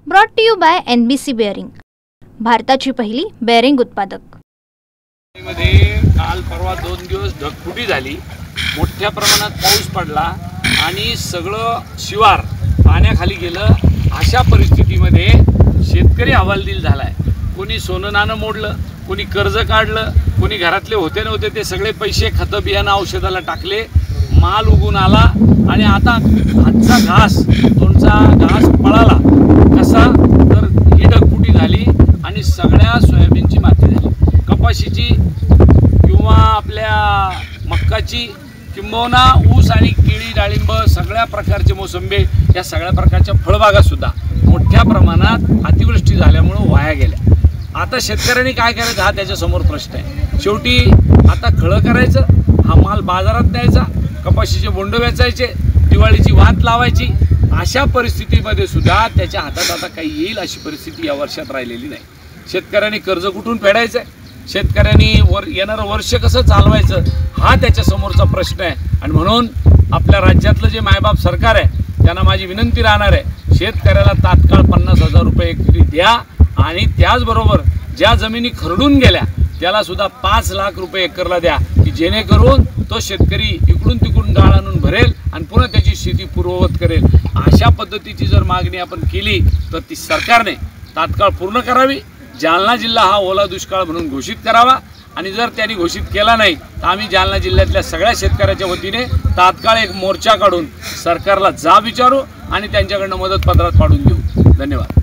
Brought to you by NBC bearing, भारताची पहिली bearing उत्पादक। मध्ये काल परवा 2 दिवस ढगफुटी झाली, मोठ्या प्रमाणात पाऊस पडला आणि सगळं शिवार पाण्याखाली गेलं। अशा परिस्थितीमध्ये शेतकरी हवालदिल झालाय। कोणी सोनं नाणं मोडलं, कोणी कर्ज काढलं, कोणी घरातले होते नव्हते ते सगळे पैसे खतं बियाणं औषधाला टाकले, माल उगून आला आणि आता हातचा घास तोंडचा घास पळाला कसा तर ही ढगफुटी झाली आणि सगळ्या सोयाबीनची माती झाली, कपाशीची किंवा आपल्या मक्काची किंबहुना ऊस आणि केळी डाळिंब सगळ्या प्रकारचे मोसंबी या सगळ्या प्रकारच्या फळबागा सुद्धा मोठ्या प्रमाणात अतिवृष्टी झाल्यामुळे वाया गेल्या। आता शेतकऱ्यांनी काय करायचं हा त्याच्यासमोर प्रश्न आहे। शेवटी आता खळं करायचं, हा माल बाजारात न्यायचा, कपाशीचे बोंड वेचायचे, दिवाळीची वात लावायची। अशा परिस्थितीमध्ये सुद्धा त्याच्या हातात आता काही येईल अशी परिस्थिती या वर्षात राहिलेली नाही। शेतकऱ्यांनी कर्ज कुठून फेडायचं, शेतकऱ्यांनी येणारं वर्ष कसं चालवायचं हा त्याच्यासमोरचा प्रश्न आहे। आणि म्हणून आपल्या राज्यातलं जे मायबाप सरकार आहे त्यांना माझी विनंती राहणार आहे, शेतकऱ्याला तात्काळ 50,000 रुपये एकरी द्या आणि त्याचबरोबर ज्या जमिनी खरडून गेल्या त्याला सुद्धा 5 लाख रुपये एकरला द्या, की जेणेकरून तो शेतकरी इकडून तिकडून डाळ आणून भरेल आणि पुन्हा त्याची शेती पूर्ववत करेल। अशा पद्धतीची जर मागणी आपण केली तर ती सरकारने तात्काळ पूर्ण करावी। जालना जिल्हा हा ओला दुष्काळ म्हणून घोषित करावा आणि जर त्यांनी घोषित केला नाही तर आम्ही जालना जिल्ह्यातल्या सगळ्या शेतकऱ्याच्या वतीने तात्काळ एक मोर्चा काढून सरकारला जाब विचारू आणि त्यांच्याकडनं मदत पत्रात पाडून देऊ। धन्यवाद।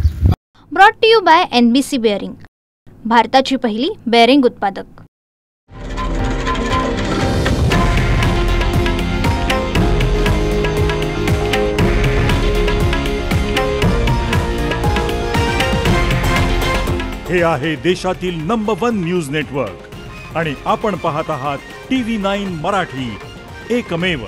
Brought to you by NBC bearing, भारताची पहिली बेअरिंग उत्पादक। हे आहे देशातील नंबर 1 न्यूज नेटवर्क आणि आपण पाहत आहात TV9 मराठी, एकमेव।